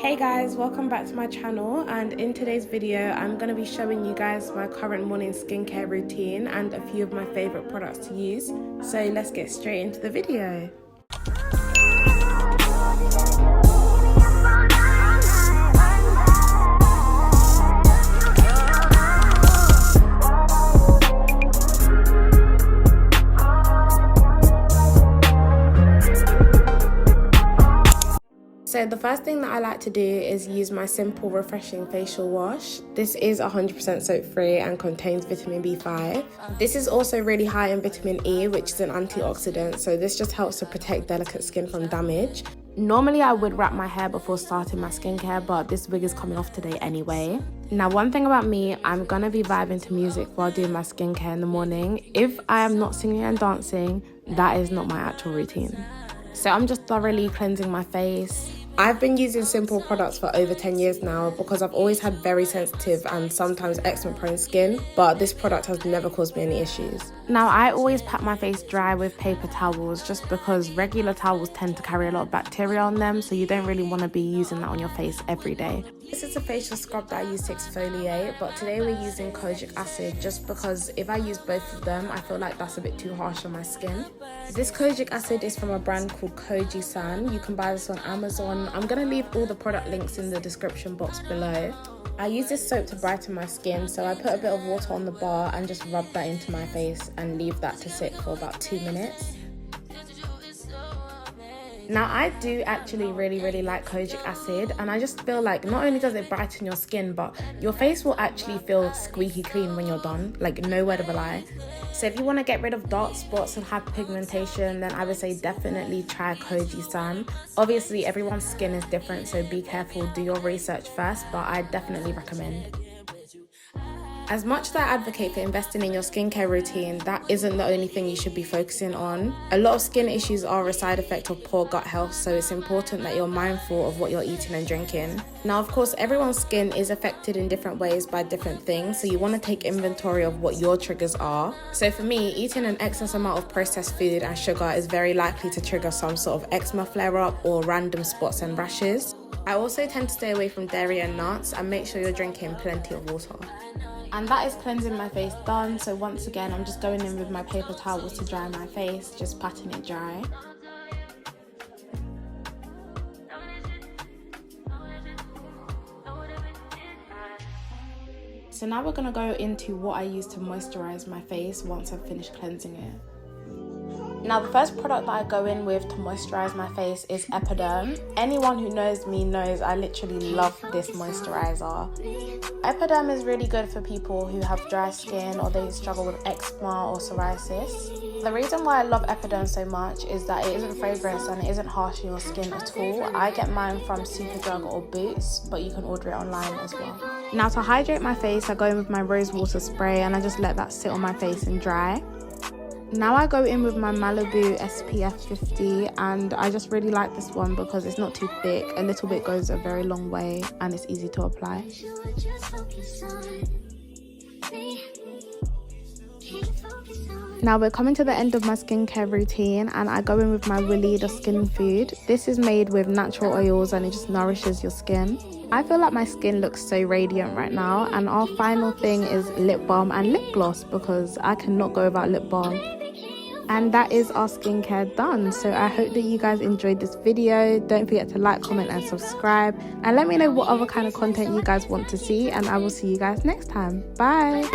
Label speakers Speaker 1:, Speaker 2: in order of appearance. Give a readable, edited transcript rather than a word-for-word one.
Speaker 1: Hey guys, welcome back to my channel, and in today's video I'm going to be showing you guys my current morning skincare routine and a few of my favorite products to use. So let's get straight into the video. So the first thing that I like to do is use my simple refreshing facial wash. This is 100% soap free and contains vitamin B5. This is also really high in vitamin E, which is an antioxidant, so this just helps to protect delicate skin from damage. Normally I would wrap my hair before starting my skincare, but this wig is coming off today anyway. Now, one thing about me, I'm gonna be vibing to music while doing my skincare in the morning. If I am not singing and dancing, that is not my actual routine. So I'm just thoroughly cleansing my face. I've been using simple products for over 10 years now because I've always had very sensitive and sometimes eczema prone skin, but this product has never caused me any issues. Now, I always pat my face dry with paper towels just because regular towels tend to carry a lot of bacteria on them, so you don't really want to be using that on your face every day. This is a facial scrub that I use to exfoliate, but today we're using kojic acid just because if I use both of them, I feel like that's a bit too harsh on my skin. This kojic acid is from a brand called Kojie. You can buy this on Amazon. I'm going to leave all the product links in the description box below. I use this soap to brighten my skin, so I put a bit of water on the bar and just rub that into my face and leave that to sit for about 2 minutes. Now, I do actually really like kojic acid, and I just feel like not only does it brighten your skin, but your face will actually feel squeaky clean when you're done, like no word of a lie. So if you want to get rid of dark spots and hyperpigmentation, then I would say definitely try Kojie. Obviously everyone's skin is different, so be careful, do your research first, but I definitely recommend. As much as I advocate for investing in your skincare routine, that isn't the only thing you should be focusing on. A lot of skin issues are a side effect of poor gut health, so it's important that you're mindful of what you're eating and drinking. Now, of course, everyone's skin is affected in different ways by different things, so you want to take inventory of what your triggers are. So for me, eating an excess amount of processed food and sugar is very likely to trigger some sort of eczema flare-up or random spots and rashes. I also tend to stay away from dairy and nuts, and make sure you're drinking plenty of water. And that is cleansing my face done. So once again, I'm just going in with my paper towels to dry my face, just patting it dry. So now we're gonna go into what I use to moisturize my face once I've finished cleansing it. Now, the first product that I go in with to moisturize my face is Epaderm. Anyone who knows me knows I literally love this moisturizer. Epaderm is really good for people who have dry skin or they struggle with eczema or psoriasis. The reason why I love Epaderm so much is that it isn't fragrance and it isn't harsh on your skin at all. I get mine from Superdrug or Boots, but you can order it online as well. Now, to hydrate my face, I go in with my rose water spray and I just let that sit on my face and dry. Now I go in with my Malibu SPF 50, and I just really like this one because it's not too thick. A little bit goes a very long way and it's easy to apply. Now we're coming to the end of my skincare routine, and I go in with my Weleda skin food. This is made with natural oils and it just nourishes your skin. I feel like my skin looks so radiant right now, and our final thing is lip balm and lip gloss because I cannot go without lip balm. And that is our skincare done. So I hope that you guys enjoyed this video. Don't forget to like, comment and subscribe, and let me know what other kind of content you guys want to see, and I will see you guys next time. Bye.